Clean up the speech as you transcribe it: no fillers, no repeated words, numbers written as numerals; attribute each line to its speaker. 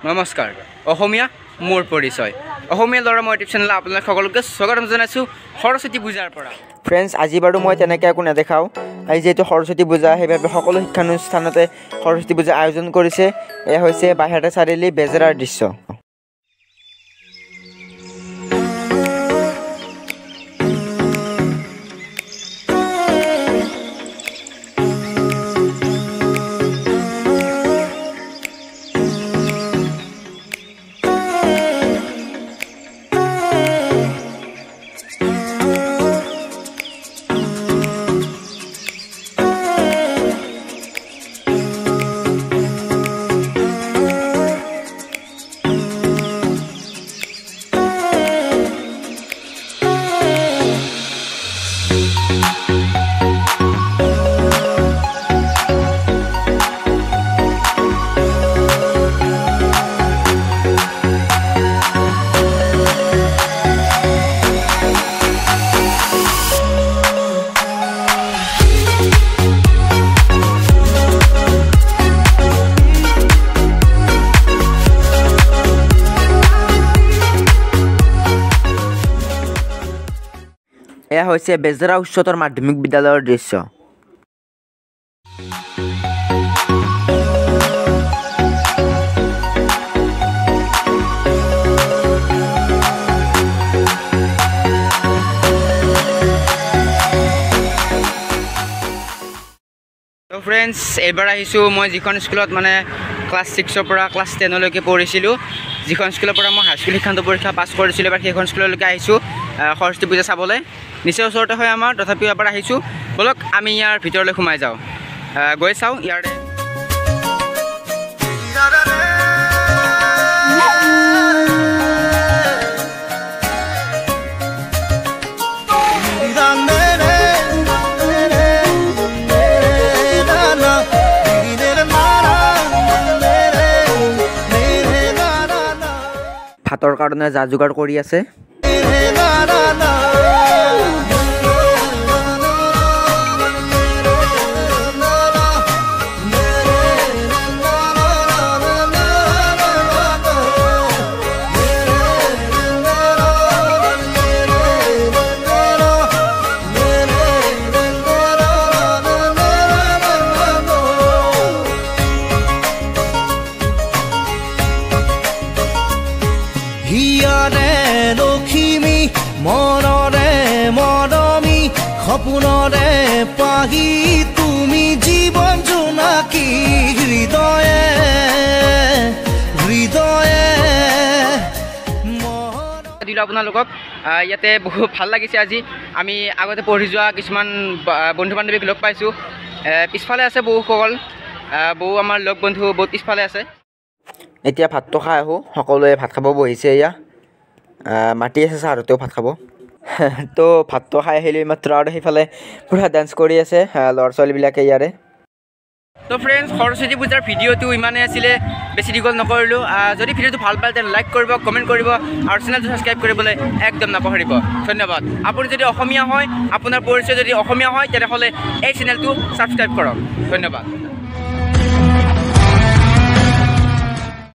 Speaker 1: নমস্কাৰ অসমীয়া মোৰ পৰিচয় অসমীয়া ল'ৰা মই ইউটিউব চেনেল আপোনালোক সকলোকে স্বাগতম জনাইছোঁ সৰস্বতী পূজাৰ পৰা
Speaker 2: ফ্ৰেণ্ডছ আজি বাৰু মই তেনেকৈ একো নেদেখাওঁ আজি যেহেতু সৰস্বতী পূজা সেইবাবে সকলো শিক্ষানুষ্ঠানতে সৰস্বতী পূজা আয়োজন কৰিছে এয়া হৈছে বাইহাটা চাৰিআলি বেজেৰাৰ দৃশ্য এয়া হৈছে বেজেৰা উচ্চতৰ মাধ্যমিক বিদ্যালয়ৰ দৃশ্য
Speaker 1: তো ফ্ৰেণ্ডছ এইবাৰ আহিছোঁ মই যিখন স্কুলত মানে ক্লাছ 6ৰ পৰা ক্লাছ 10লৈকে পঢ়িছিলোঁ যিখন স্কুলৰ পৰা মই হাইস্কুল শিক্ষান্ত পৰীক্ষা পাছ কৰিছিলোঁ এবাৰ সেইখন স্কুললৈকে আহিছোঁ সৰস্বতী পূজা চাবলৈ নিচেই ওচৰতে হয় আমাৰ তথাপিও এবাৰ আহিছোঁ বলক আমি ইয়াৰ ভিতৰলৈ সোমাই যাওঁ গৈ চাওঁ ইয়াৰে
Speaker 2: ভাতৰ কাৰণে যা যোগাৰ কৰি আছে
Speaker 3: মনৰে মৰমী সপোনৰে পাহি তুমি জীৱন জোনাকী হৃদয়ে হৃদয়ে
Speaker 1: দিলোঁ আপোনালোকক ইয়াতে বহুত ভাল লাগিছে আজি আমি আগতে পঢ়ি যোৱা কিছুমান বন্ধু বান্ধৱীক লগ পাইছোঁ পিছফালে আছে বৌসকল বৌ আমাৰ লগ বন্ধু বহুত পিছফালে আছে
Speaker 2: এতিয়া ভাতটো খাই আহোঁ সকলোৱে ভাত খাব বহিছে এয়া মাতি আছে ছাৰহঁতেও ভাত খাব তো ভাতটো খাই আহিলোঁ মাত্ৰ আৰু সেইফালে পূৰা ডান্স কৰি আছে ল'ৰা ছোৱালীবিলাকে ইয়াৰে
Speaker 1: তো ফ্ৰেণ্ডছ সৰস্বতী পূজাৰ ভিডিঅ'টো ইমানেই আছিলে বেছি দীঘল নকৰিলোঁ যদি ভিডিঅ'টো ভাল পায় তেন্তে লাইক কৰিব কমেণ্ট কৰিব আৰু চেনেলটো ছাবস্ক্ৰাইব কৰিবলৈ একদম নাপাহৰিব ধন্যবাদ আপুনি যদি অসমীয়া হয় আপোনাৰ পৰিচয় যদি অসমীয়া হয় তেনেহ'লে এই চেনেলটো ছাবস্ক্ৰাইব কৰক ধন্যবাদ